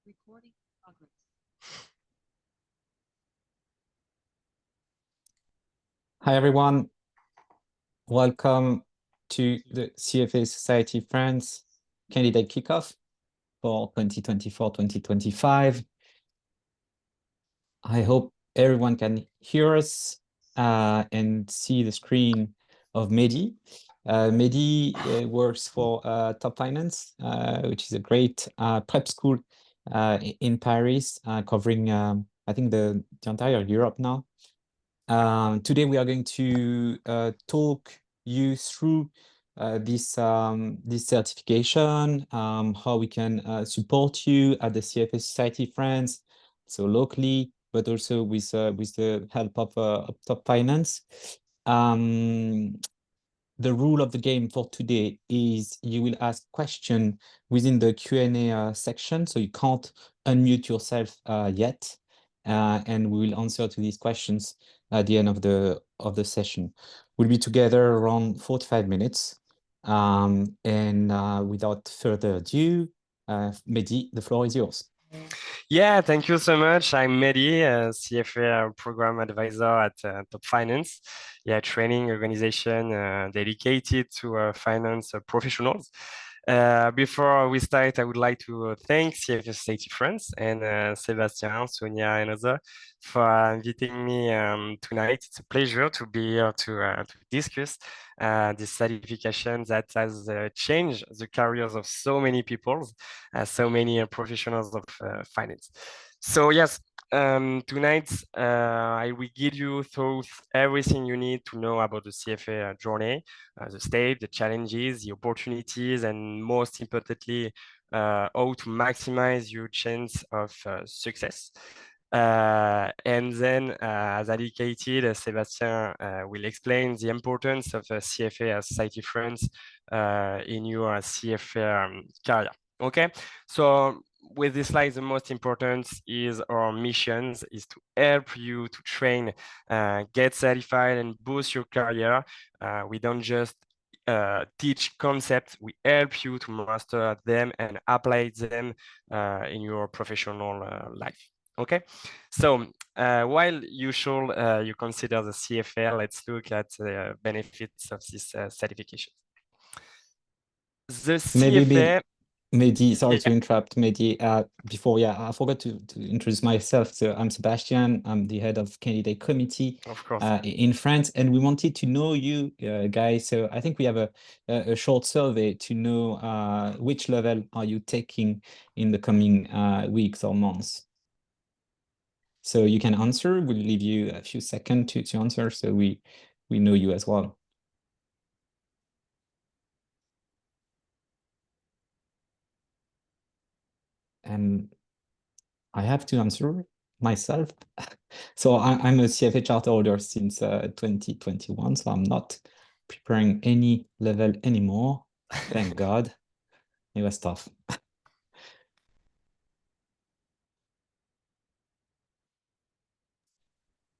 Recording progress. Hi, everyone. Welcome to the CFA Society France candidate kickoff for 2024-2025. I hope everyone can hear us and see the screen of Mehdi. Mehdi works for Top Finance, which is a great prep school in Paris, covering, I think, the entire Europe now. Today we are going to talk you through this certification, how we can support you at the CFA Society France, so locally, but also with the help of Top Finance. The rule of the game for today is you will ask question within the Q&A section, so you can't unmute yourself yet, and we will answer to these questions at the end of the session. We'll be together around 45 minutes, and without further ado, Mehdi, the floor is yours. Yeah, thank you so much. I'm Mehdi, CFA program advisor at Top Finance. Yeah, training organization dedicated to finance professionals. Before we start, I would like to thank CFA Society France and Sébastien, Sonia, and others for inviting me tonight. It's a pleasure to be here to discuss this certification that has changed the careers of so many people, so many professionals of finance. So yes, tonight I will guide you through everything you need to know about the CFA journey, the stage, the challenges, the opportunities, and most importantly, how to maximize your chance of success. And then, as indicated, Sébastien will explain the importance of CFA as Society France in your CFA career. Okay, so with this slide, the most important is our missions is to help you to train, get certified, and boost your career. We don't just teach concepts, we help you to master them and apply them in your professional life. Okay, so while you consider the CFA, let's look at the benefits of this certification. The CFA. Mehdi, sorry to interrupt, Mehdi. Before, I forgot to introduce myself. So I'm Sebastian. I'm the head of candidate committee in France, and we wanted to know you guys. So I think we have a short survey to know which level are you taking in the coming weeks or months. So you can answer. We'll leave you a few seconds to answer, so we know you as well. And I have to answer myself. So I'm a CFA charter holder since 2021, so I'm not preparing any level anymore. Thank God. It was tough.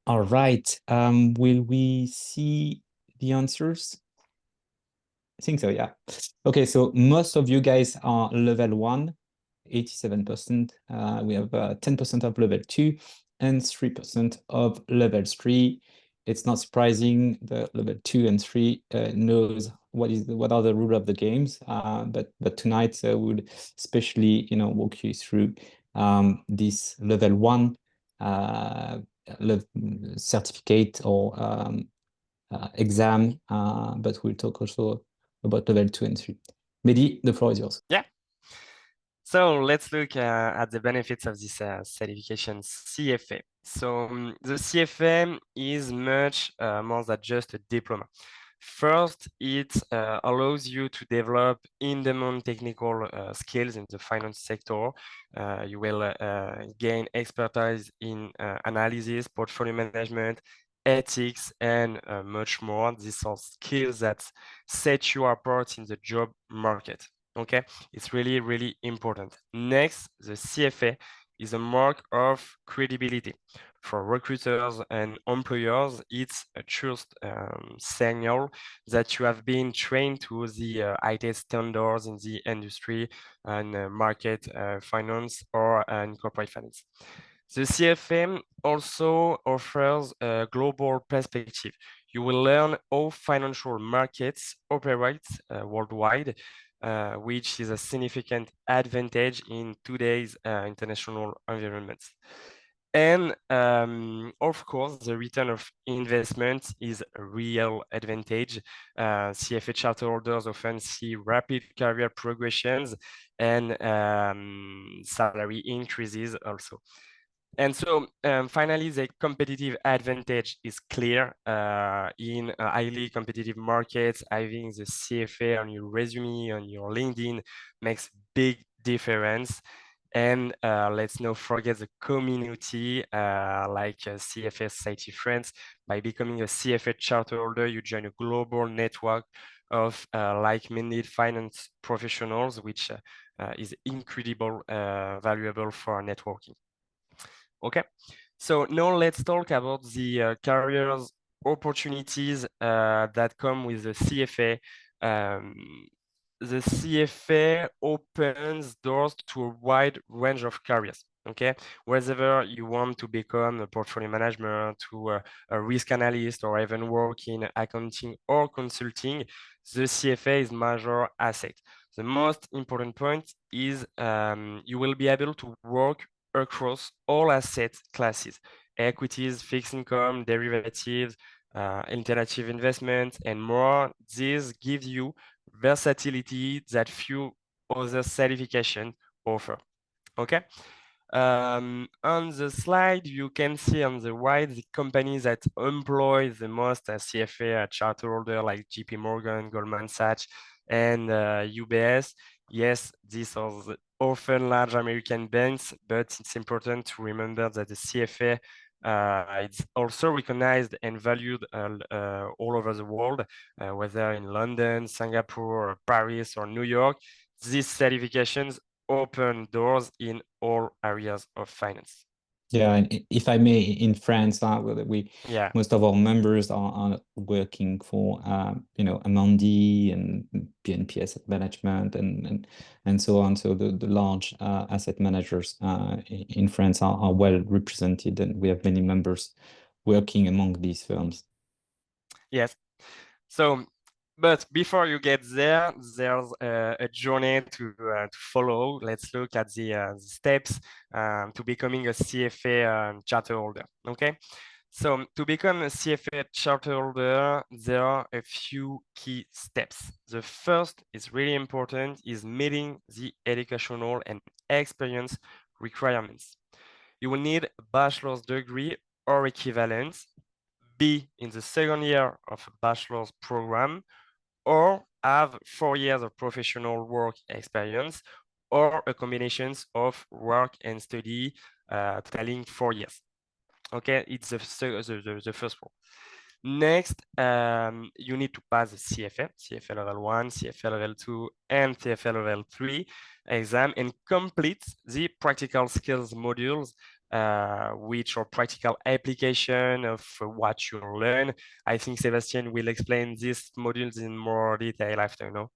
All right. Will we see the answers? I think so, yeah. Okay, so most of you guys are level 1. 87%. We have 10% of level 2 and 3% of level 3. It's not surprising the level 2 and 3 knows what are the rules of the games. But tonight we'll especially walk you through this level 1 certificate or exam. But we'll talk also about level 2 and 3. Mehdi, the floor is yours. Yeah. So let's look at the benefits of this certification CFA. So the CFA is much more than just a diploma. First, it allows you to develop in-demand technical skills in the finance sector. You will gain expertise in analysis, portfolio management, ethics, and much more. These are skills that set you apart in the job market. Okay, it's really, really important. Next, the CFA is a mark of credibility. For recruiters and employers, it's a true signal that you have been trained to the IT standards in the industry and market finance or in corporate finance. The CFA also offers a global perspective. You will learn how financial markets operate worldwide, which is a significant advantage in today's international environment. And of course, the return of investment is a real advantage. CFA charter holders often see rapid career progressions and salary increases also. And so finally, the competitive advantage is clear in highly competitive markets. Having the CFA on your resume, on your LinkedIn makes big difference. And let's not forget the community like CFA Society Friends. By becoming a CFA charter holder, you join a global network of like-minded finance professionals, which is incredible valuable for networking. Okay, so now let's talk about the careers opportunities that come with the CFA. The CFA opens doors to a wide range of careers. Okay, whether you want to become a portfolio manager, to a risk analyst, or even work in accounting or consulting, the CFA is major asset. The most important point is you will be able to work across all asset classes: equities, fixed income, derivatives, alternative investments, and more. This gives you versatility that few other certifications offer. Okay. On the slide, you can see on the right the companies that employ the most CFA charter holder, like JP Morgan, Goldman Sachs, and UBS. Yes, these are often large American banks, but it's important to remember that the CFA it's also recognized and valued all over the world, whether in London, Singapore, Paris, or New York. These certifications open doors in all areas of finance. Yeah, and if I may, in France, we Yeah. most of our members are working for Amundi and BNP Asset Management and so on. So the large asset managers in France are well represented, and we have many members working among these firms. Yes. So, but before you get there, there's a journey to follow. Let's look at the steps to becoming a CFA charter holder. Okay. So to become a CFA charter holder, there are a few key steps. The first is really important, is meeting the educational and experience requirements. You will need a bachelor's degree or equivalent, be in the second year of a bachelor's program, or have 4 years of professional work experience, or a combination of work and study totaling 4 years. Okay, it's the first one. Next, you need to pass the CFA, CFA level 1, CFA level 2, and CFA level 3 exam and complete the practical skills modules, which are practical application of what you learn. I think Sebastian will explain these modules in more detail after, no?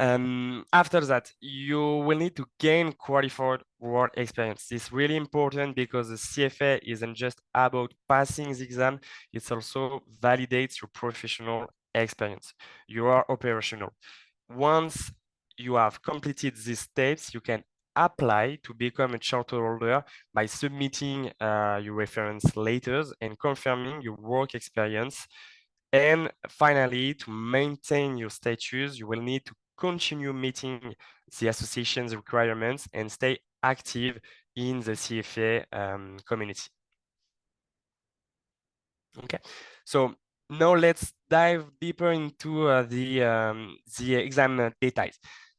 After that, you will need to gain qualified work experience. It's really important because the CFA isn't just about passing the exam, it also validates your professional experience. You are operational. Once you have completed these steps, you can apply to become a charter holder by submitting your reference letters and confirming your work experience. And finally, to maintain your status, you will need to continue meeting the association's requirements and stay active in the CFA community. Okay, so now let's dive deeper into the exam details.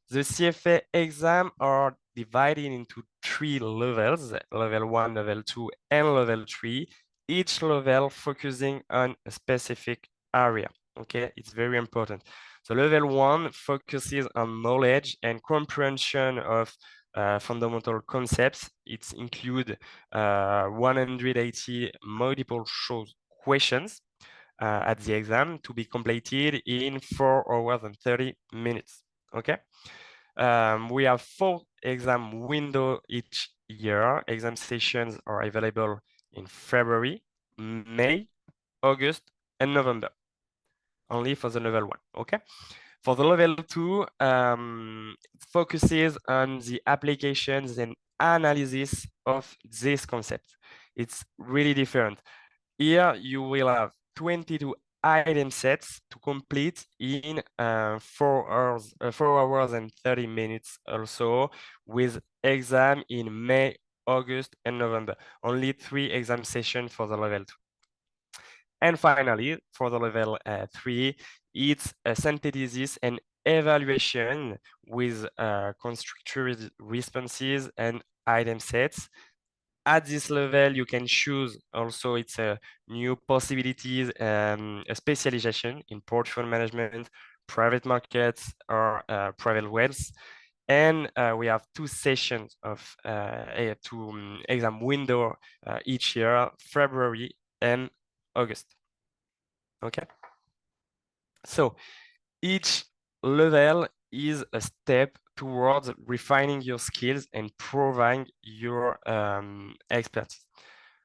The CFA exam are divided into 3 levels: level 1, level 2, and level 3. Each level focusing on a specific area. Okay, it's very important. So level 1 focuses on knowledge and comprehension of fundamental concepts. It includes 180 multiple choice questions at the exam to be completed in 4 hours and 30 minutes. Okay. We have 4 exam windows each year. Exam sessions are available in February, May, August, and November, only for the level 1. Okay. For the level 2, it focuses on the applications and analysis of this concept. It's really different. Here you will have 22 item sets to complete in 4 hours and 30 minutes also, with exam in May, August, and November. Only 3 exam sessions for the level 2. And finally, for the level 3, it's a synthesis and evaluation with constructed responses and item sets. At this level, you can choose also it's a new possibilities, a specialization in portfolio management, private markets, or private wealth. And we have 2 sessions of 2 exam window each year, February and August. Okay. So each level is a step towards refining your skills and proving your expertise.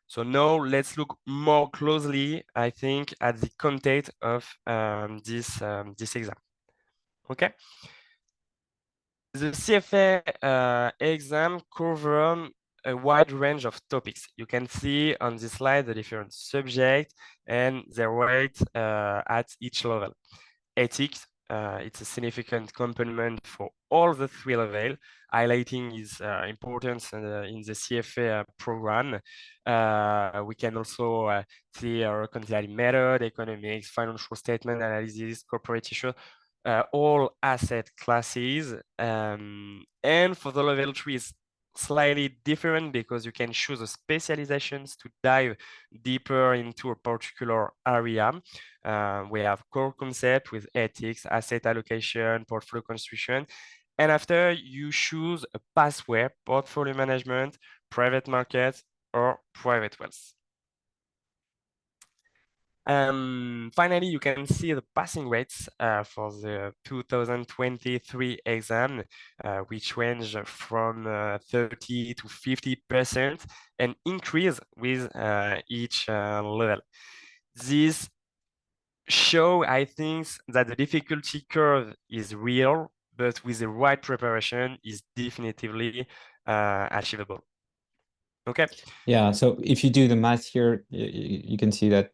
So now let's look more closely, I think, at the content of this exam. Okay. The CFA exam covers a wide range of topics. You can see on this slide the different subjects and their weight at each level. Ethics, it's a significant component for all the 3 levels, highlighting its importance in the CFA program. We can also see our reconciliation method, economics, financial statement analysis, corporate issue, all asset classes. And for the level 3, it's slightly different because you can choose the specializations to dive deeper into a particular area. We have core concept with ethics, asset allocation, portfolio construction. And after you choose a pathway, portfolio management, private markets, or private wealth. Finally, you can see the passing rates for the 2023 exam, which range from 30 to 50% and increase with each level. This show, I think, that the difficulty curve is real, but with the right preparation is definitively achievable. Okay. Yeah, so if you do the math here, you can see that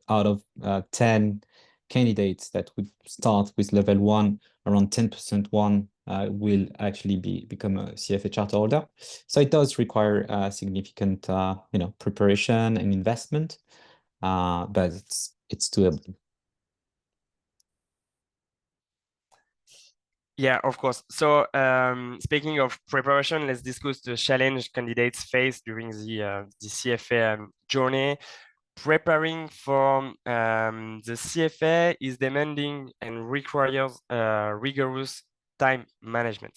out of 10 candidates that would start with level 1, around 10% one will actually become a CFA charter holder. So it does require significant preparation and investment, but it's doable. Yeah, of course. So speaking of preparation, let's discuss the challenge candidates face during the CFA journey. Preparing for the CFA is demanding and requires rigorous time management.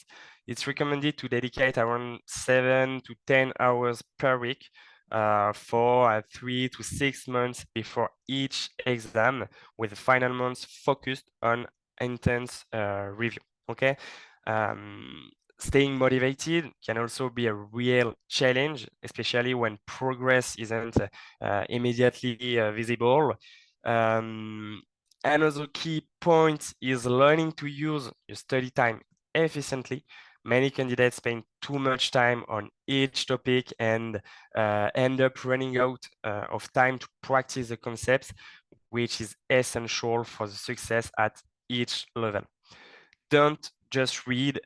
It's recommended to dedicate around 7 to 10 hours per week for 3 to 6 months before each exam, with the final months focused on intense review. Okay. Staying motivated can also be a real challenge, especially when progress isn't immediately visible. Another key point is learning to use your study time efficiently. Many candidates spend too much time on each topic and end up running out of time to practice the concepts, which is essential for the success at each level. Don't just read,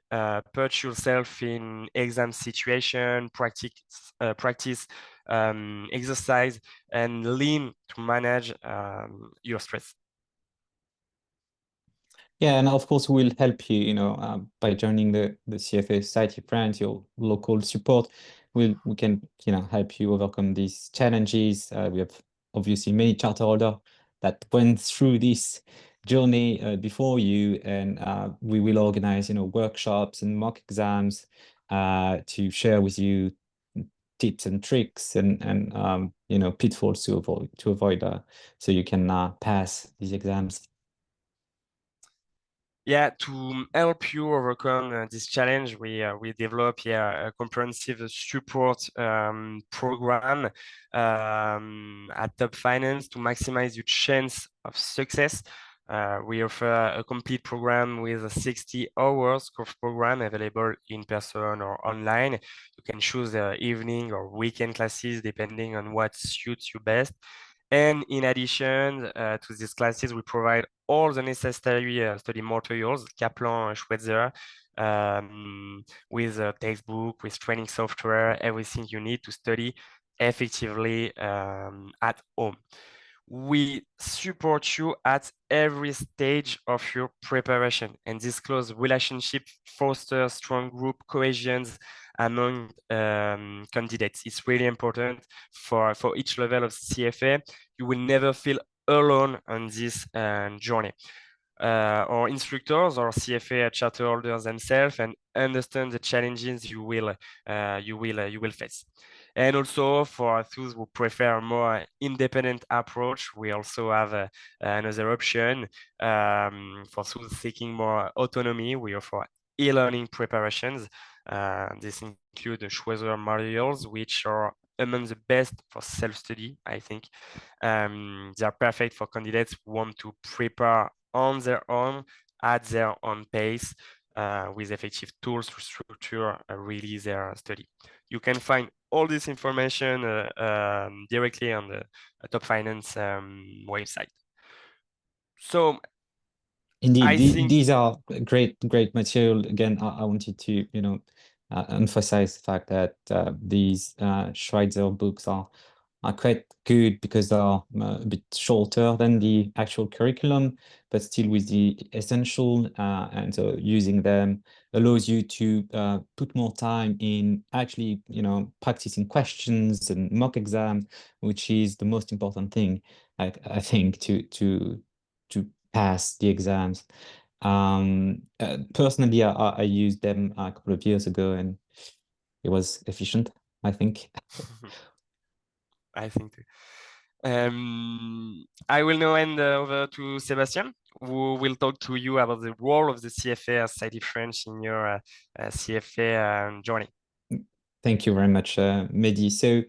put yourself in exam situation, practice exercise, and learn to manage your stress. Yeah, and of course we'll help you, by joining the CFA Society Friends, your local support. We can, help you overcome these challenges. We have obviously many charter holders that went through this journey before you, and we will organize, workshops and mock exams to share with you tips and tricks and pitfalls to avoid so you can pass these exams. Yeah, to help you overcome this challenge, we develop a comprehensive support program at Top Finance to maximize your chance of success. We offer a complete program with a 60 hours course program available in person or online. You can choose evening or weekend classes depending on what suits you best. And in addition to these classes, we provide all the necessary study materials, Kaplan, Schweitzer, with a textbook, with training software, everything you need to study effectively at home. We support you at every stage of your preparation, and this close relationship fosters strong group cohesions among candidates. It's really important for each level of CFA. You will never feel alone on this journey. Our instructors or CFA charter holders themselves and understand the challenges you will face. And also for those who prefer a more independent approach, we also have another option for those seeking more autonomy. We offer e-learning preparations. This include the Schweitzer materials, which are among the best for self-study, I think. They are perfect for candidates who want to prepare on their own, at their own pace, with effective tools to structure really their study. You can find all this information directly on the Top Finance website. So Indeed, I think, these are great material. Again, I wanted to, emphasize the fact that these Schweitzer books are quite good because they are a bit shorter than the actual curriculum, but still with the essential. And so using them allows you to put more time in actually, practicing questions and mock exam, which is the most important thing, I think, to pass the exams. Personally, I used them a couple of years ago, and it was efficient, I think. I think I will now hand over to Sebastian, who will talk to you about the role of the CFA as cited French in your CFA journey. Thank you very much, Mehdi. So,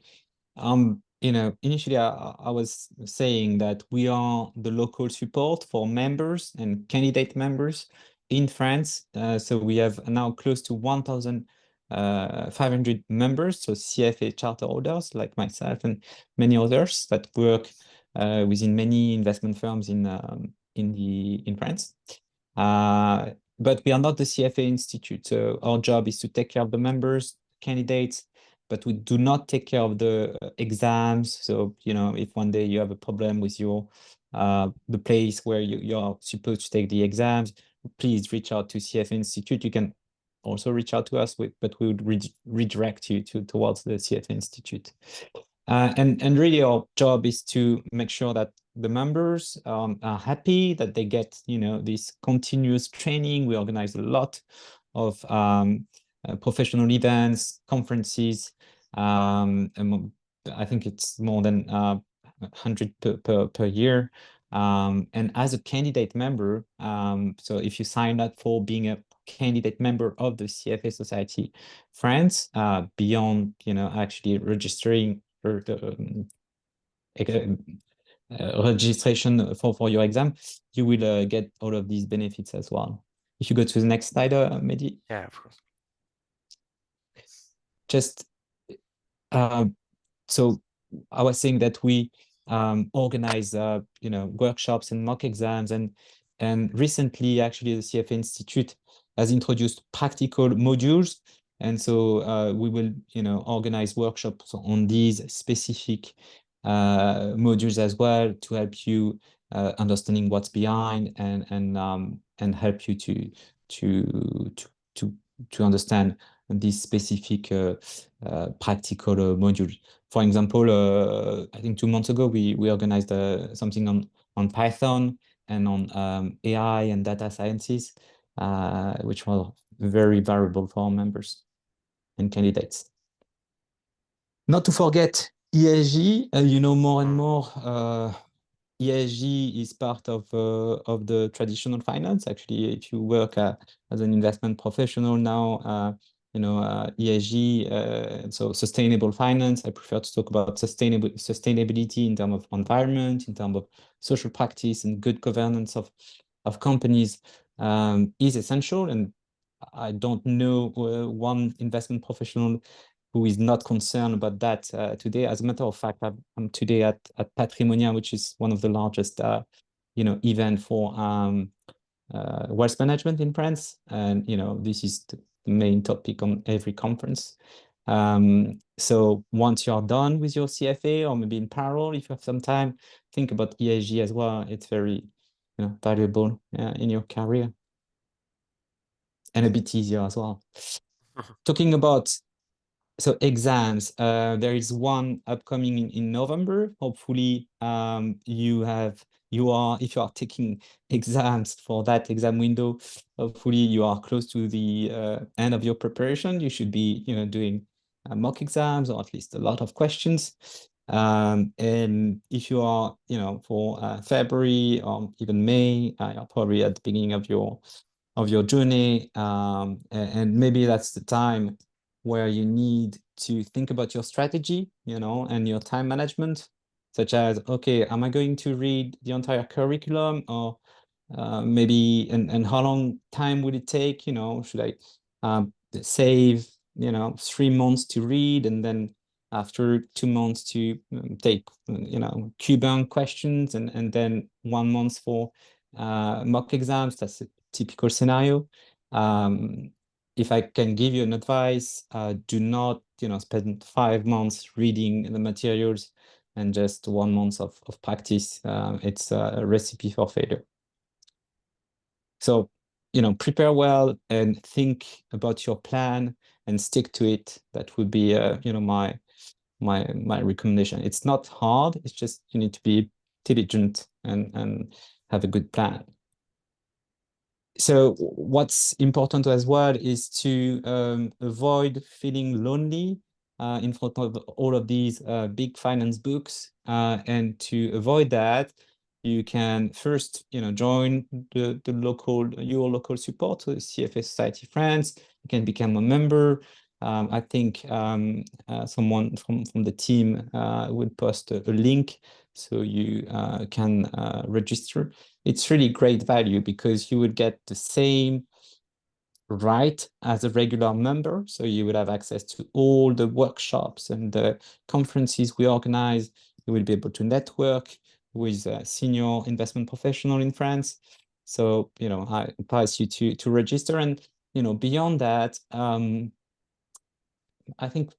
initially I was saying that we are the local support for members and candidate members in France. So we have now close to 1,500 members, so CFA charter holders like myself and many others that work within many investment firms in France. But we are not the CFA Institute. So our job is to take care of the members, candidates, but we do not take care of the exams. So, if one day you have a problem with the place where you're supposed to take the exams, please reach out to CFA Institute. You can also reach out to us, but we would redirect you towards the CFA Institute. And really our job is to make sure that the members are happy, that they get, this continuous training. We organize a lot of professional events, conferences. And I think it's more than 100 per year. And as a candidate member, so if you sign up for being a candidate member of the CFA Society France, beyond, actually registering for the registration for your exam, you will get all of these benefits as well. If you go to the next slide, Mehdi. Yeah, of course. Just so I was saying that we organize workshops and mock exams, and recently actually the CFA Institute has introduced practical modules, and so we will organize workshops on these specific modules as well to help you understanding what's behind and help you to to understand these specific practical modules. For example, I think 2 months ago we organized something on Python and on AI and data sciences, which were very valuable for our members. and candidates. Not to forget ESG, more and more ESG is part of the traditional finance. Actually, if you work as an investment professional now, ESG, so sustainable finance. I prefer to talk about sustainability in terms of environment, in terms of social practice and good governance of companies is essential. And I don't know one investment professional who is not concerned about that today. As a matter of fact, I'm today at Patrimonia, which is one of the largest, event for wealth management in France. And, this is the main topic on every conference. So once you're done with your CFA, or maybe in parallel, if you have some time, think about ESG as well. It's very, valuable in your career and a bit easier as well. Talking about exams, there is one upcoming in November. Hopefully, if you are taking exams for that exam window, hopefully you are close to the end of your preparation. You should be, doing mock exams, or at least a lot of questions. And if you are, for February or even May, you're probably at the beginning of your journey, and maybe that's the time where you need to think about your strategy, and your time management, such as, okay, am I going to read the entire curriculum, or maybe, and how long time would it take? Should I save, 3 months to read, and then after 2 months to take, Cuban questions, and then 1 month for mock exams? That's a typical scenario. If I can give you an advice, do not, spend 5 months reading the materials and just 1 month of practice. It's a recipe for failure. So, prepare well and think about your plan and stick to it. That would be, my recommendation. It's not hard. It's just you need to be diligent and have a good plan. So what's important as well is to avoid feeling lonely in front of all of these big finance books. And to avoid that, you can first, join your local support, so the CFA Society France. You can become a member. I think someone from the team will post a link so you can register. It's really great value because you would get the same right as a regular member. So you would have access to all the workshops and the conferences we organize. You will be able to network with a senior investment professional in France. So, I advise you to register. And, beyond that, I think,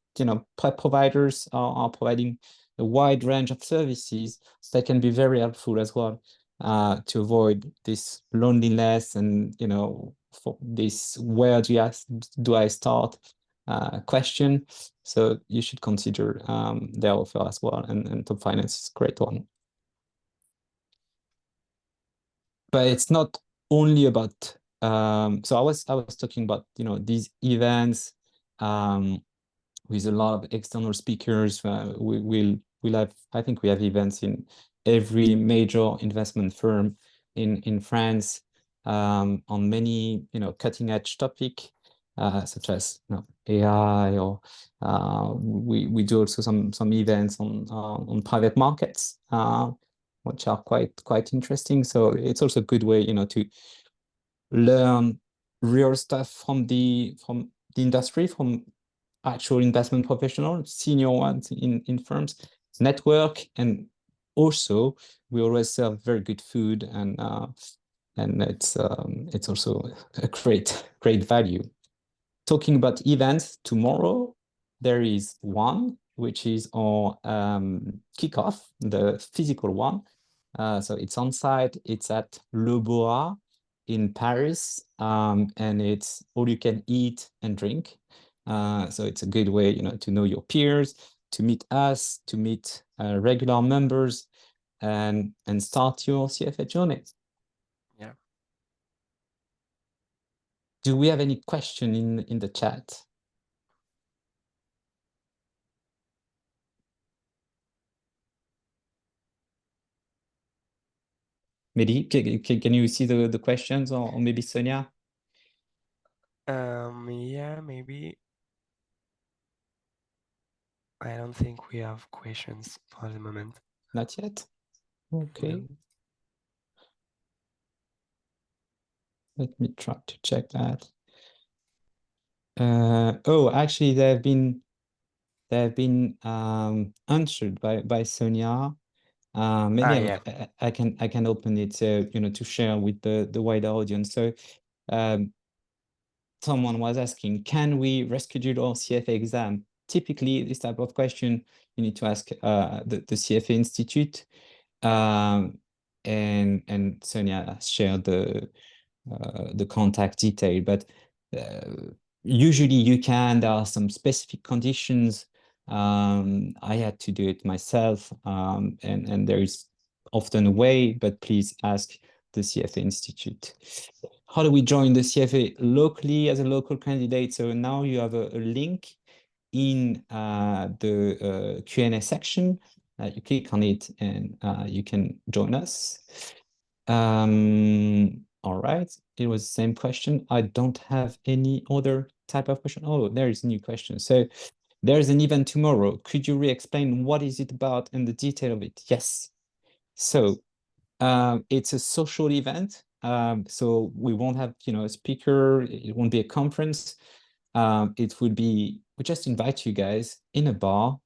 prep providers are providing a wide range of services that can be very helpful as well, to avoid this loneliness and, for this where do I start question. So you should consider their offer as well, and Top Finance is a great one. But it's not only about so I was talking about, these events with a lot of external speakers. We'll have, I think we have events in every major investment firm in France, on many, cutting edge topic, such as, AI, or we do also some events on private markets, which are quite interesting. So it's also a good way, to learn real stuff from the industry, from actual investment professionals, senior ones in firms, network. And also we always serve very good food, and it's also a great value. Talking about events, tomorrow there is one which is our kickoff, the physical one. So it's on site. It's at Le Boa in Paris, and it's all you can eat and drink. So it's a good way, to know your peers, to meet us, to meet regular members, and start your CFA journey. Yeah. Do we have any question in the chat? Mehdi, can you see the questions, or maybe Sonia? Yeah, maybe. I don't think we have questions for the moment. Not yet. Okay, No. let me try to check that. Oh, actually, they have been answered by Sonia. Maybe Ah, yeah. I can open it, to share with the wider audience. So um, someone was asking, can we reschedule our CFA exam? Typically, this type of question you need to ask the CFA Institute. And Sonia shared the contact detail, but usually you can. There are some specific conditions. I had to do it myself, and there is often a way, but please ask the CFA Institute. How do we join the CFA locally as a local candidate? So now you have a link in the Q&A section. You click on it and you can join us. All right, it was the same question. I don't have any other type of question. Oh, there is a new question. So there's an event tomorrow. Could you re-explain what is it about and the detail of it? Yes. So it's a social event. So we won't have, a speaker. It won't be a conference. It would be, we just invite you guys in a bar.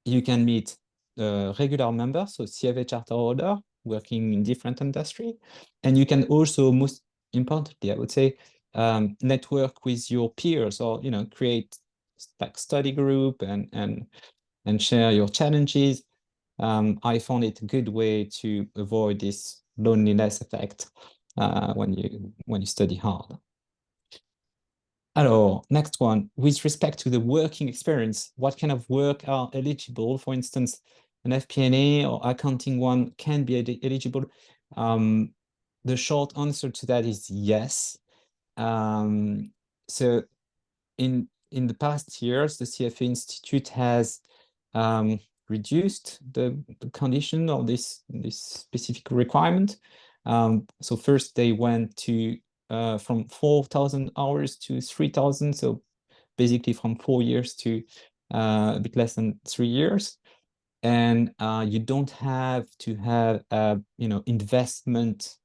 You can meet regular members, so CFA charter holder working in different industry. And you can also, most importantly, I would say, network with your peers, or, create like study group and share your challenges. I found it a good way to avoid this loneliness effect when you study hard. Alors, next one, with respect to the working experience, what kind of work are eligible? For instance, an FP&A or accounting one can be eligible. The short answer to that is yes. So in the past years, the CFA Institute has reduced the condition of this specific requirement. So first they went to from 4,000 hours to 3,000. So basically from 4 years to a bit less than 3 years. And you don't have to have investment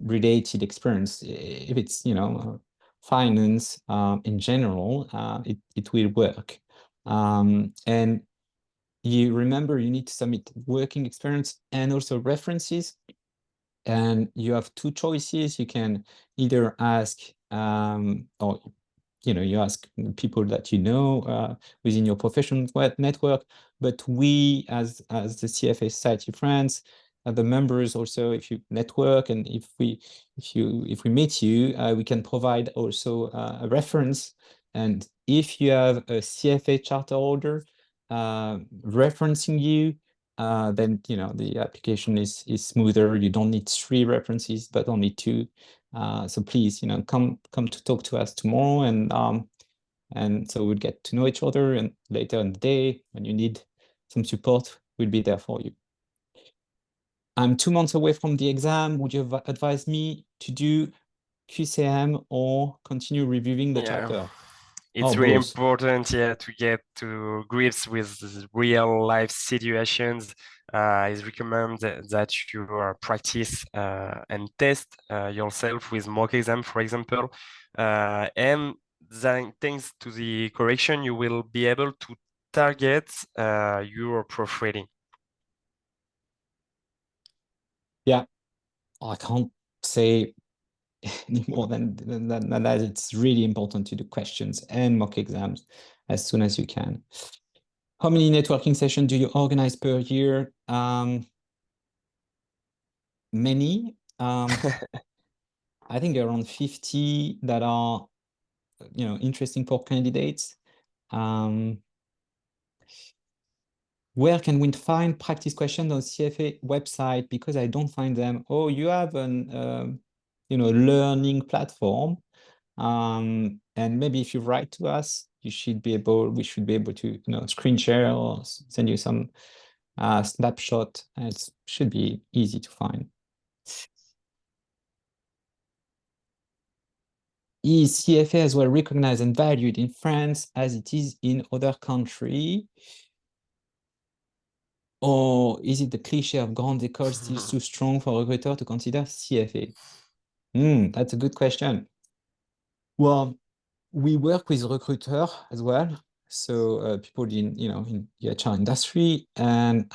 related experience. If it's, finance in general, it will work. And you remember you need to submit working experience and also references. And you have two choices. You can either ask or you ask people that within your professional network. But we, as the CFA Society of France, the members also, if you network and if we meet you, we can provide also a reference. And if you have a CFA charter holder referencing you, then the application is smoother. You don't need 3 references, but only 2. So please, come to talk to us tomorrow, and so we'll get to know each other. And later in the day, when you need some support, we'll be there for you. I'm 2 months away from the exam. Would you advise me to do QCM or continue reviewing the Yeah. chapter? It's Oh, really both. important, yeah, to get to grips with real life situations. It's recommended that you practice and test yourself with mock exam, for example. And then thanks to the correction, you will be able to target your proofreading. Yeah, I can't say any more than that. It's really important to do questions and mock exams as soon as you can. How many networking sessions do you organize per year? Many. I think around 50 that are, interesting for candidates. Where can we find practice questions on CFA website? Because I don't find them. Oh, you have an, learning platform. And maybe if you write to us, we should be able to, screen share or send you some snapshot. It should be easy to find. Is CFA as well recognized and valued in France as it is in other countries? Or is it the cliché of grande école still too strong for recruiter to consider CFA? That's a good question. Well, we work with recruiter as well. So people in the HR industry, and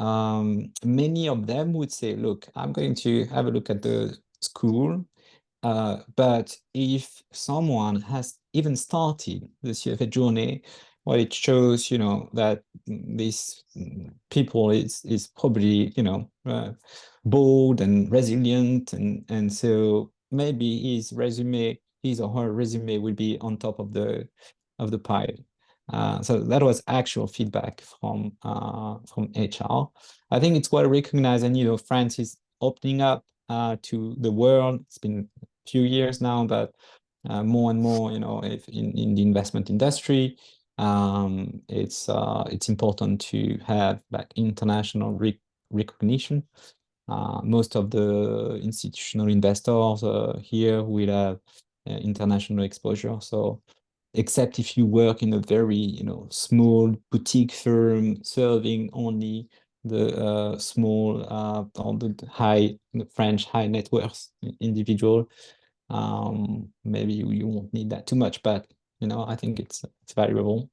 many of them would say, look, I'm going to have a look at the school. But if someone has even started the CFA journey, well, it shows, that this people is probably, bold and resilient, and so maybe his or her resume will be on top of the pile. So that was actual feedback from HR. I think it's well recognized, and France is opening up to the world. It's been few years now, but more and more, if in the investment industry, it's important to have like international recognition. Most of the institutional investors here will have international exposure. So, except if you work in a very, small boutique firm serving only the small or the French high net worth individual, maybe you won't need that too much, but I think it's valuable.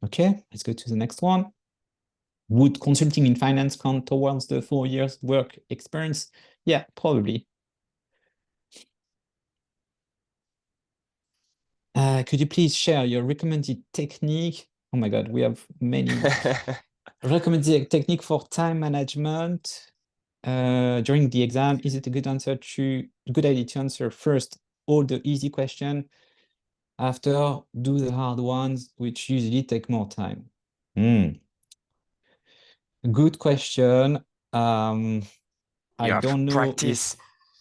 Okay, let's go to the next one. Would consulting in finance count towards the 4 years work experience? Yeah, probably. Could you please share your recommended technique? Oh my God, we have many recommended technique for time management during the exam. Is it a good idea to answer first all the easy question, after do the hard ones, which usually take more time? Good question. I You have to don't know practice.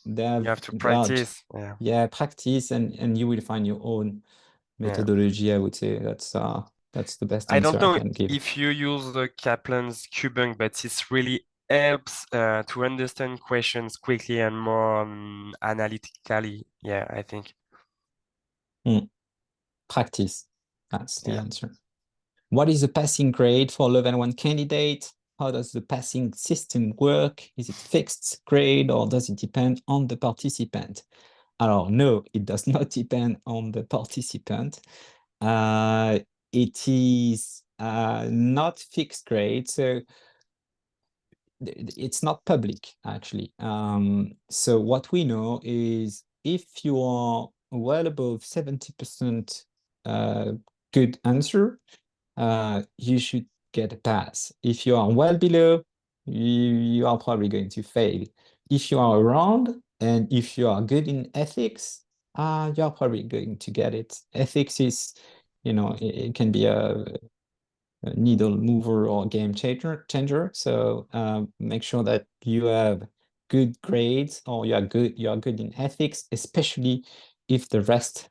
if they have, You have to practice. Yeah. yeah, practice, and you will find your own Yeah. methodology. I would say that's the best I don't answer I know can give. if you use the Kaplan's cubing, but it really helps to understand questions quickly and more analytically. Yeah, I think. Mm, Practice. That's the Yeah. answer. What is the passing grade for level 1 candidate? How does the passing system work? Is it fixed grade or does it depend on the participant? Alors, no, it does not depend on the participant. It is not fixed grade, so it's not public actually. So what we know is if you are well above 70% good answer, you should get a pass. If you are well below, you are probably going to fail. If you are around and if you are good in ethics, you're probably going to get it. Ethics is, it can be a needle mover or game changer. So make sure that you have good grades or you are good in ethics, especially if the rest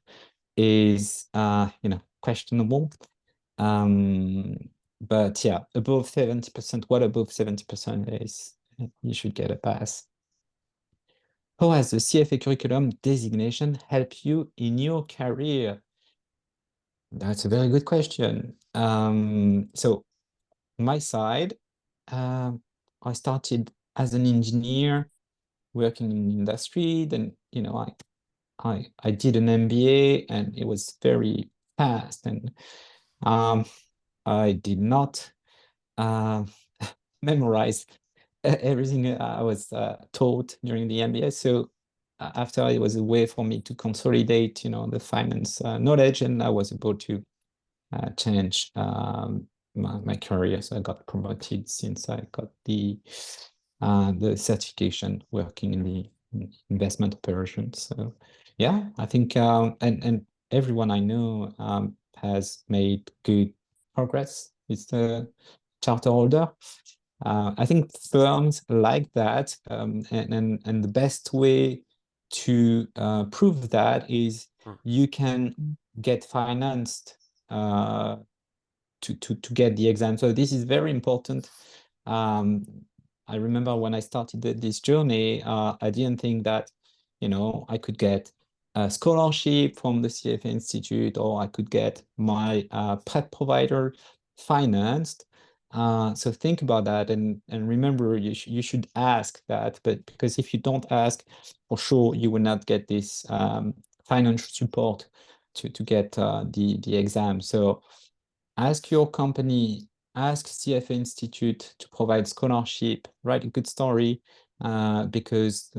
is questionable. But yeah, above 70%, what above 70% is you should get a pass. How has the CFA curriculum designation helped you in your career? That's a very good question. So my side, I started as an engineer working in industry. Then, I did an MBA and it was very fast. And I did not uh, memorize everything I was taught during the MBA. So after it was a way for me to consolidate, the finance knowledge, and I was able to change my career. So I got promoted since I got the certification working in the investment operations. So yeah, I think and everyone I know has made good progress with the charter holder. I think firms like that, and the best way to prove that is Mm. you can get financed to get the exam. So this is very important. I remember when I started this journey, I didn't think that I could get a scholarship from the CFA Institute, or I could get my prep provider financed. So think about that, and remember, you should ask that. But because if you don't ask, for sure you will not get this financial support to get the exam. So ask your company, ask CFA Institute to provide scholarship, write a good story, because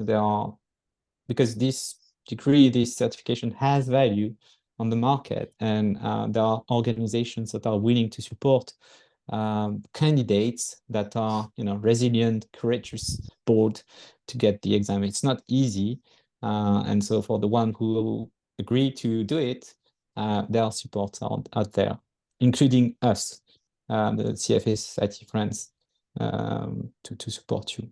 this degree, this certification has value on the market, and there are organizations that are willing to support candidates that are, resilient, courageous, bold to get the exam. It's not easy, and so for the one who agree to do it, there are supports out there, including us, the CFA Society friends, to support you.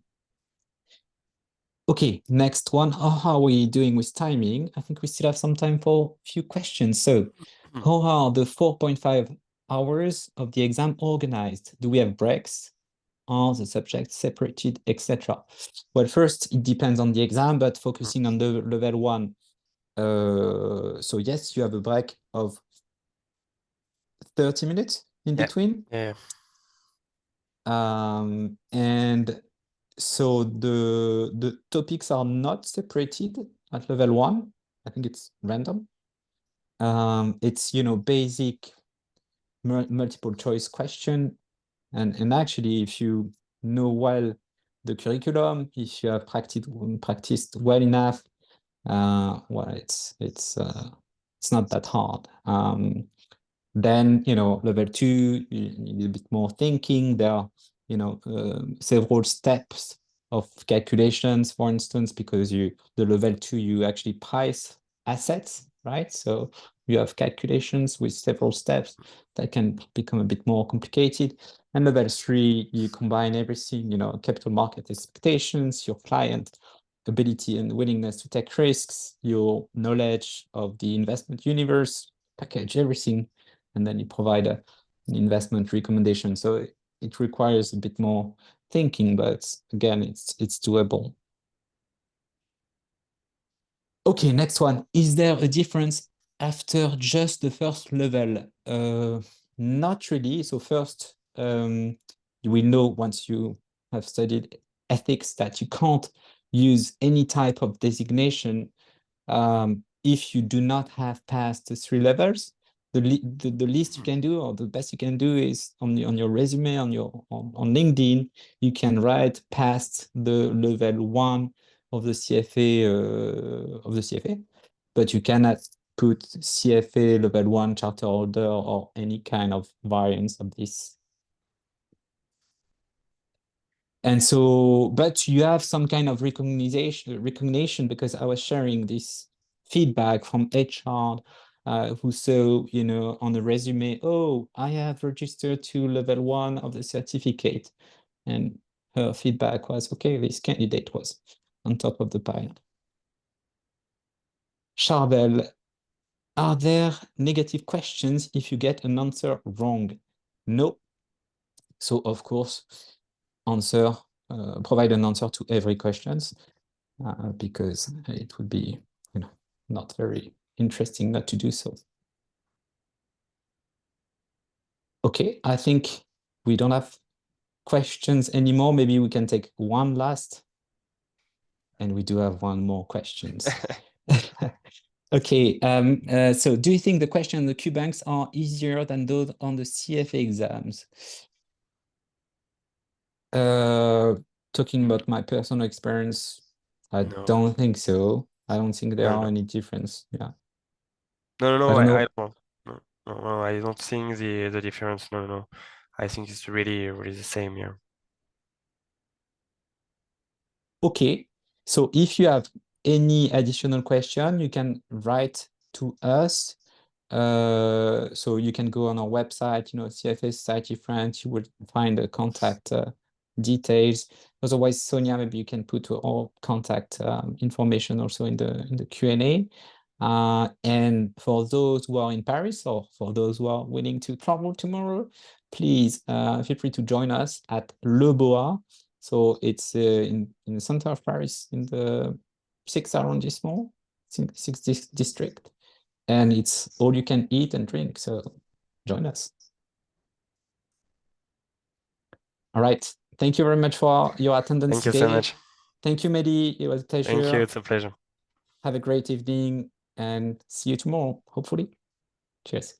Okay, next one. How are we doing with timing? I think we still have some time for a few questions. So, how are the 4.5 hours of the exam organized? Do we have breaks? Are the subjects separated, etc.? Well, first, it depends on the exam, but focusing on the level 1. So yes, you have a break of 30 minutes in between. Yeah. And so the topics are not separated at level 1. I think it's random. It's, basic multiple choice question. And actually, if you know well the curriculum, if you have practiced well enough, well, it's not that hard. Then, level 2, you need a bit more thinking. There are, several steps of calculations, for instance, because the level 2, you actually price assets, right? So you have calculations with several steps that can become a bit more complicated. And level 3, you combine everything, capital market expectations, your client ability and willingness to take risks, your knowledge of the investment universe, package everything, and then you provide an investment recommendation. So it requires a bit more thinking, but again, it's doable. Okay, next one. Is there a difference after just the first level? Not really. So first, you will know once you have studied ethics that you can't use any type of designation if you do not have passed the 3 levels. The least you can do, or the best you can do, is on your resume, on LinkedIn, you can write past the level 1 of the CFA, but you cannot put CFA level 1 charter holder or any kind of variance of this. And so, but you have some kind of recognition because I was sharing this feedback from HR who saw, on the resume, oh, I have registered to level 1 of the certificate. And her feedback was, okay, this candidate was on top of the pile. Charbel, are there negative questions if you get an answer wrong? No. So, of course, provide an answer to every questions. Because it would be, not very interesting not to do so. Okay, I think we don't have questions anymore. Maybe we can take one last, and we do have one more questions. Okay, so do you think the question on the Q banks are easier than those on the CFA exams? Talking about my personal experience, I don't think so. I don't think there are any difference. Yeah. No, I don't know. I don't. No, I don't think the difference. No. I think it's really the same. Yeah. Okay, so if you have any additional question, you can write to us. So you can go on our website, CFA Society France, you will find the contact details. Otherwise, Sonia, maybe you can put all contact information also in the Q&A. And for those who are in Paris, or for those who are willing to travel tomorrow, please feel free to join us at Le Bois. So it's in the center of Paris, in the six arrondissement, six district, and it's all you can eat and drink. So join us. All right. Thank you very much for your attendance Thank you so today. much. Thank you, Mehdi. It was a Thank you. pleasure. It's a pleasure. Have a great evening and see you tomorrow, hopefully. Cheers.